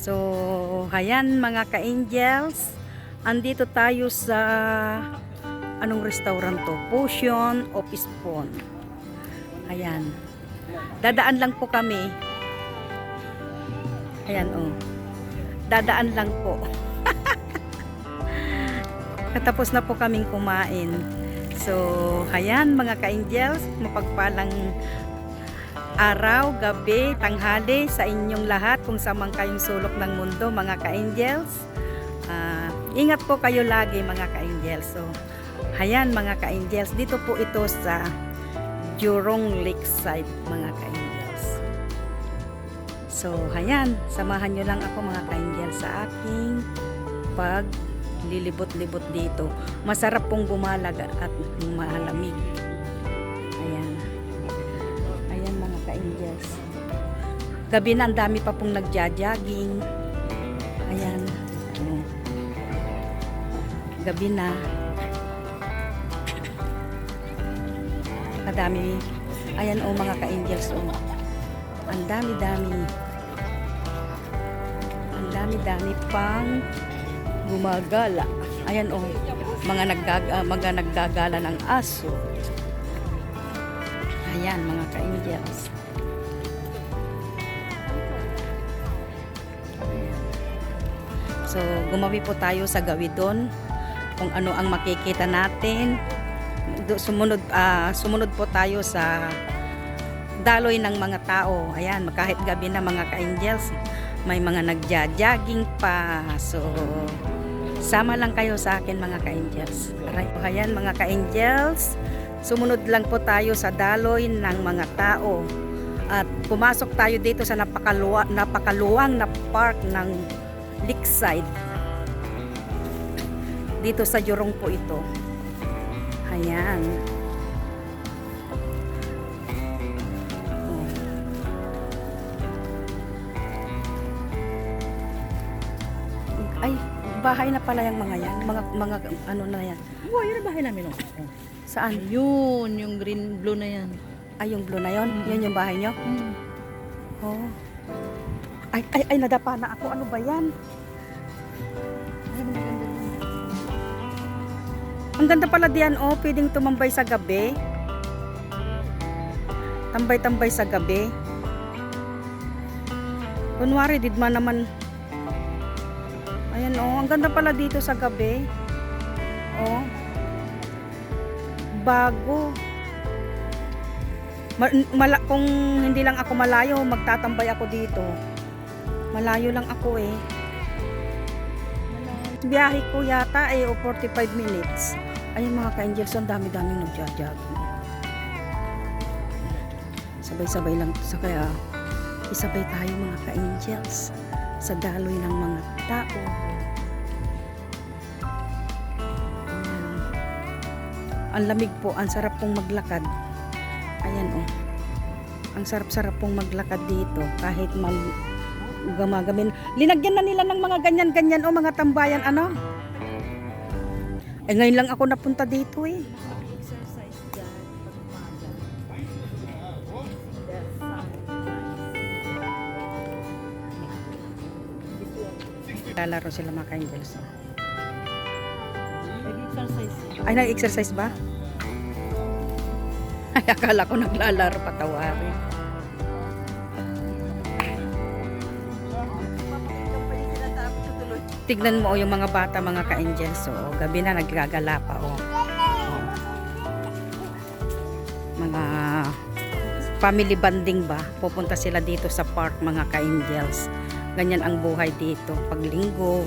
So, ayan mga ka-angels, andito tayo sa anong restaurant to? Potion of Spoon. Ayan. Dadaan lang po kami. Ayan oh. Dadaan lang po. Katapos na po kaming kumain. So, ayan mga ka-angels, mapagpalang araw, gabi, tanghali sa inyong lahat kung saan man kayong sulok ng mundo mga ka-angels. Ingat po kayo lagi mga ka-angels. So, ayan mga ka-angels, dito po ito sa Jurong Lakeside mga ka-angels. So, ayan, samahan nyo lang ako mga ka-angels sa aking paglilibot-libot dito. Masarap pong gumalag at malamig. Ayan. Ayan mga ka-angels. Gabi na ang dami pa pong nagja-jogging. Ayan. Oh. Gabi na. Kadami. Ayan oh mga ka-angels oh. Ang dami-dami. Ang dami-dami pang gumagala. Ayan oh. Mga naggagala ng aso. Ayan mga ka-angels. So, gumawi po tayo sa Gawidon kung ano ang makikita natin. Sumunod po tayo sa daloy ng mga tao. Ayan, kahit gabi na mga ka-angels, may mga nagja-jogging pa. So, sama lang kayo sa akin mga ka-angels. Ayan mga ka-angels, sumunod lang po tayo sa daloy ng mga tao. At pumasok tayo dito sa napakaluwang na park ng Lakeside. Dito sa Jurong po ito. Ayan. Oh. Ay, bahay na pala yung mga yan. Mga ano na yan. Wow, yun ang bahay namin. Oh. Saan? Yun, yung green, blue na yan. Ay, yung blue na yon. Yan yung bahay nyo? Oh. Ay, nadapa na ako. Ano ba yan? Ang ganda pala diyan, oh. Pwedeng tumambay sa gabi. Tambay-tambay sa gabi. Kunwari, didma naman. Ayan, oh. Ang ganda pala dito sa gabi. Oh. Bago. Kung hindi lang ako malayo, magtatambay ako dito. Malayo lang ako eh. Biyahe ko yata ay 45 minutes. Ayun mga ka-angels, ang dami-daming nagja-jogging. Sabay-sabay lang sa kaya isabay tayo mga ka-angels sa daloy ng mga tao. Ayan. Ang lamig po, ang sarap pong maglakad. Ayan oh. Ang sarap-sarap pong maglakad dito kahit gumagamin. Linagyan na nila ng mga ganyan-ganyan o mga tambayan ano. Eh ngayon lang ako napunta dito eh. Exercise dyan pag umaga. Lalaro sila mga ka-angels. Nag-exercise. Ay, nag-exercise ba? Ay, akala ko naglalaro patawarin. Tignan mo yung mga bata, mga ka-angels. So, gabi na naggagala pa. Oh. Mga family banding ba? Pupunta sila dito sa park, mga ka-angels. Ganyan ang buhay dito. Pag linggo,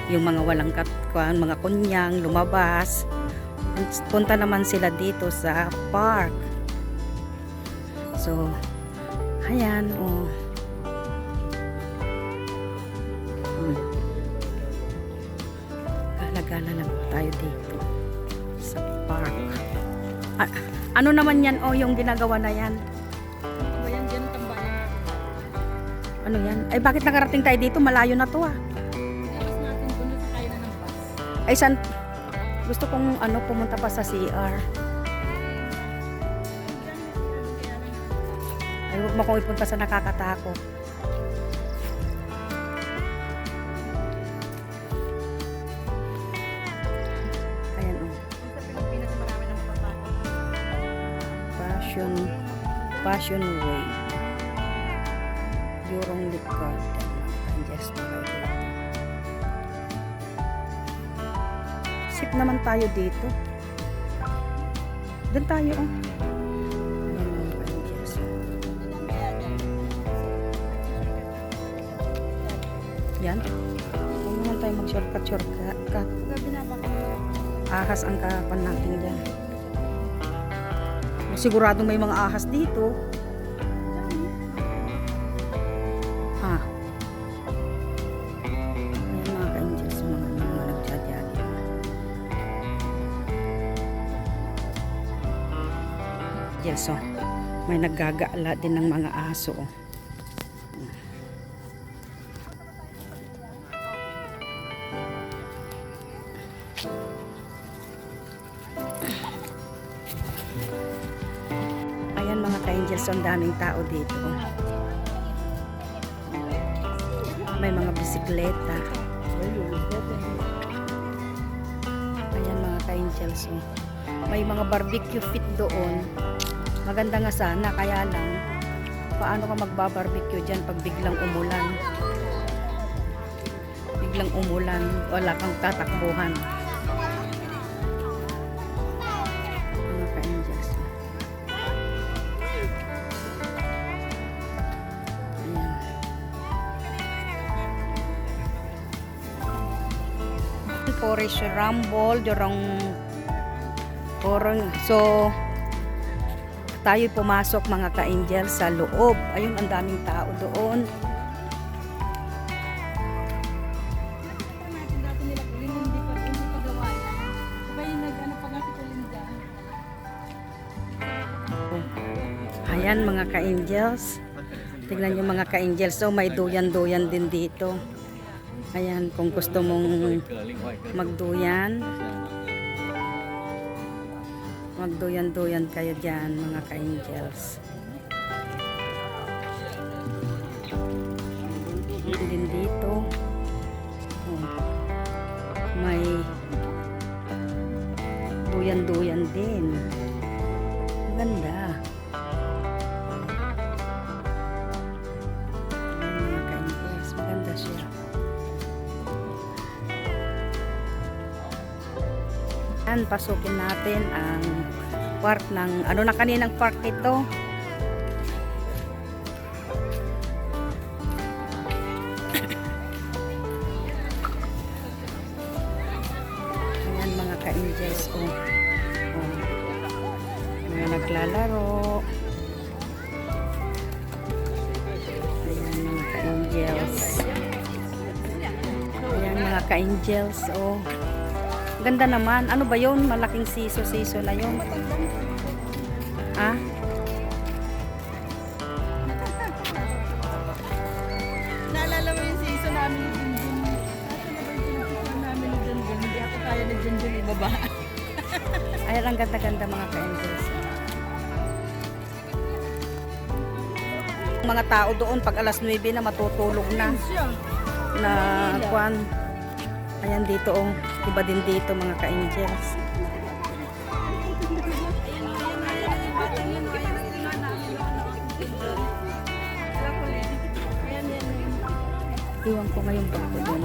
yung mga walang katkuan, mga kunyang, lumabas. Punta naman sila dito sa park. So, ayan, oh. Gala lang tayo dito sa park. Ano naman yan o yung ginagawa na yan? Ano yan dyan tambayan? Ano yan? Ay bakit nakarating tayo dito? Malayo na to ah. Iwas natin doon sa kaya na ng bus. Ay san? Gusto kong ano pumunta pa sa CR. Ay huwag mo akong ipunta sa nakakatakot. Passion Way. Jurong Lake Garden. Just sip naman tayo dito. Doon tayo, oh. Ayan, mga ka-angels. Yan. Huwag naman tayo mag-shortcut. Gabi na baka. Ahas ang kapan natin dyan. Siguradong may mga ahas dito. Ha? Ayan mga ka-angels, mga nagjadyali. Yes, oh. May naggagala din ng mga aso, oh. Ayan mga ka-angels, ang daming tao dito. May mga bisikleta. Ayan mga ka-angels. May mga barbecue pit doon. Maganda nga sana, kaya lang paano ka magbabarbecue dyan pag biglang umulan? Biglang umulan, wala kang tatakbuhan. Mga ka-angels. Forest Rumble, so tayo pumasok mga ka-angel sa loob. Ayun, ang daming tao doon. Ayan mga ka-angels. Tignan nyo mga ka-angels. So may duyan-duyan din dito. Ayan, kung gusto mong magduyan, magduyan-duyan kayo dyan mga ka-angels. Din dito, oh, may duyan-duyan din. Ganda. Ayan, mga ka-angels, maganda siya. Pasukin natin ang park ng ano na kaninang park ito. Ayan mga ka-angels, oh. Mga naglalaro. Ayan mga ka-angels. Ayan mga ka-angels, oh. Ganda naman. Ano ba yun? Malaking siso na yun. Ha? Naalala mo yung season namin ni Junjun? Season namin ni Junjun. Hindi ako kaya ni Junjun ibaba. Ayan, ang ganda-ganda mga ka-angels. Mga tao doon pag alas 9 na matutulog na. Na kwan. Ayan dito, oh. Iba din dito mga ka-angels. Iwan ko ngayon pa ako doon.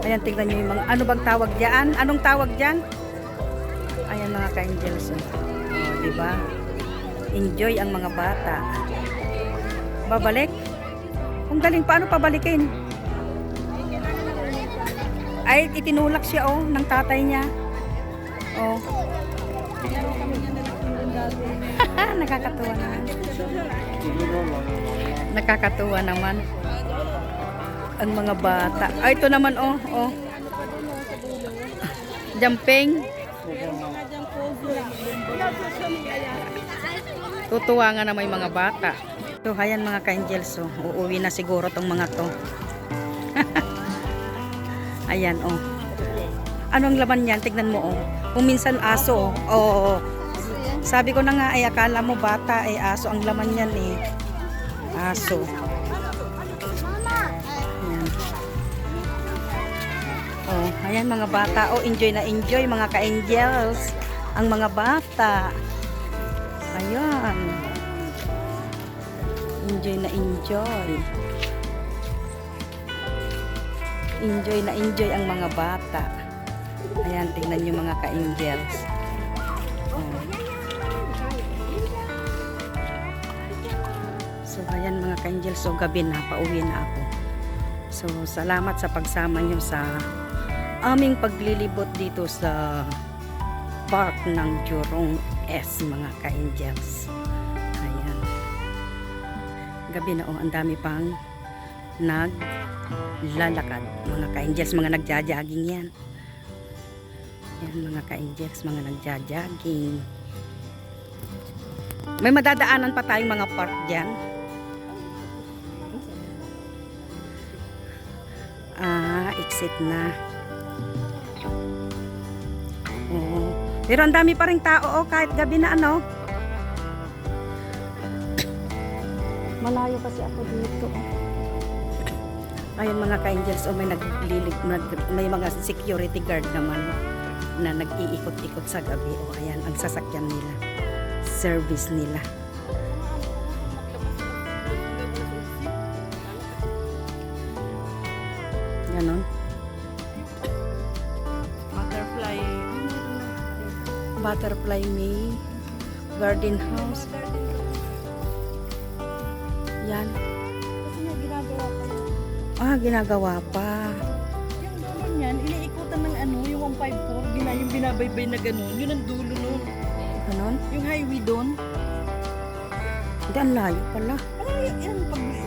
Ayan, tingnan nyo yung mga, ano bang tawag dyan? Anong tawag dyan? Ayan mga ka-angels. Oh, diba? Enjoy ang mga bata. Babalik? Kung galing, paano pabalikin? Ay, itinulak siya, oh, ng tatay niya. Oh. Nakakatuwa naman. Nakakatuwa naman. Ang mga bata. Ay, ito naman, oh, oh. Jumping. Tutuwa nga na may mga bata. So, ayan mga ka-angels, oh. Uuwi na siguro tong mga to. Ayan, oh. Anong laman yan? Tignan mo, oh. Kung minsan aso, oh. Oh. Sabi ko na nga, ay akala mo bata, ay aso ang laman yan, eh. Aso. Ayan. Oh, ayan mga bata. Oh, enjoy na enjoy mga ka-angels. Ang mga bata. Ayan. Enjoy na enjoy. Enjoy na enjoy ang mga bata. Ayan, tingnan nyo mga ka-angels. Oh. So, ayan mga ka-angels. So, gabi na. Pauwi na ako. So, salamat sa pagsama nyo sa aming paglilibot dito sa park ng Jurong S, mga ka-angels. Ayan. Gabi na, oh, ang dami pang naglalakad. Mga ka-angels, mga nagja-jogging yan. Yan, mga ka-angels, mga nagja-jogging. May madadaanan pa tayong mga park dyan. Exit na. Oo. Pero ang dami pa ring tao, oh, kahit gabi na ano. Malayo kasi ako dito. Ayun mga ka-angels, oh, may mga security guard naman, oh, na nag-iikot-ikot sa gabi. Oh, ayan, ang sasakyan nila. Service nila. Ganon. Butterfly May Garden House. Yan. Ginagawa pa. Yung dulo niyan, iniikutan ng ano, yung 154, yung binabaybay na gano'n, yun ang dulo nun. Ganon? Yung highway doon. Hindi, ang layo pala. Ano yan,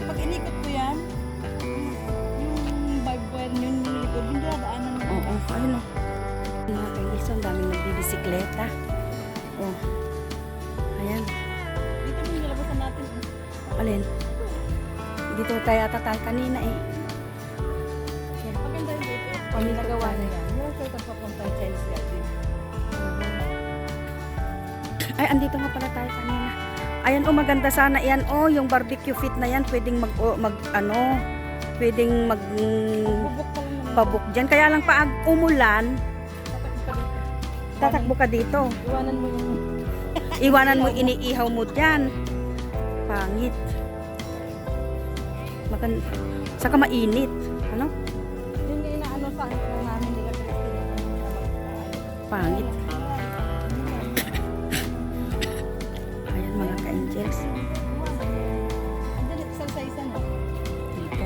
pag inikot ko yan, yung vibe yung likod, yung dadaanan mo. Oo, ayun o. Mga ka-angels, ang daming nagbibisikleta. Oh. Ayan. Dito yung nilabasan natin. Alin? Dito tayo tatal kanina eh. Maganda yung dito. Ang nagawa na niya. yan. Yung sort of papunta yung Chinese garden. Ay, andito nga pala tayo kanina. Ayan, oh, maganda sana yan. Oh, yung barbecue fit na yan, pwedeng pwedeng Bubok pa lang naman. pabuk dyan. Kaya lang pag umulan, tatakbo ka dito. Iwanan mo yung... Iwanan mo, iniihaw mo dyan. Pangit. Saka mainit. Ano? Yung inaano sa akin ng namin nila. Pangit. Ayan mga ka-angels. Andyan, exercise ano? Dito.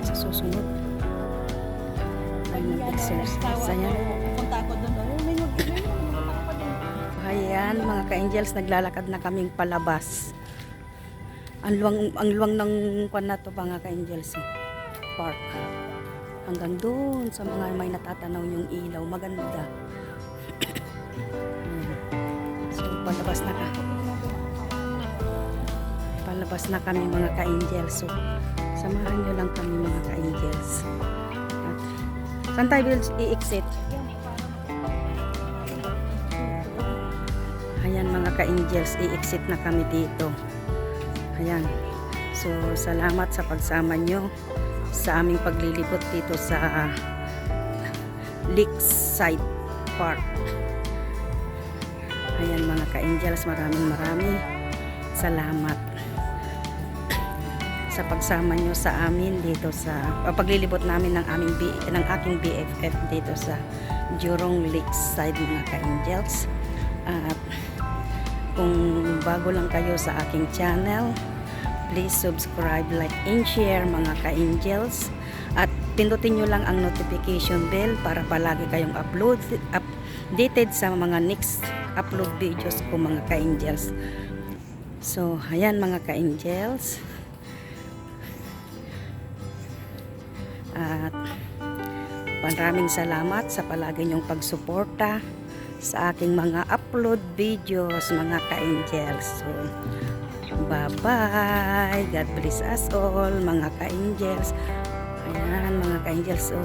Sa susunod. Ayan, exercise. Ayan. Punta ako doon. May pa din. Ayan, mga ka-angels, naglalakad na kaming palabas. Ang luwang ng kwan na to, mga ka-angels. Park. Hanggang doon sa mga may natatanaw yung ilaw. Maganda. Ayan. So, palabas na ka. Palabas na kami, mga ka-angels. So, samahan nyo lang kami, mga ka-angels. At, saan tayo i-exit? Ayan mga ka-angels, i-exit na kami dito. Ayan. So, salamat sa pagsama nyo sa aming paglilibot dito sa Lakeside Park. Ayan mga ka-angels, maraming salamat sa pagsama nyo sa amin dito sa paglilibot namin ng aking BFF dito sa Jurong Lakeside, mga ka-angels. At kung bago lang kayo sa aking channel, please subscribe, like, and share, mga ka-angels. At pindutin nyo lang ang notification bell para palagi kayong updated sa mga next upload videos ko, mga ka-angels. So, ayan mga ka-angels. At maraming salamat sa palagi nyong pagsuporta sa aking mga upload videos, mga ka-angels. So, bye-bye. God bless us all, mga ka-angels. Ayan, mga ka-angels. So,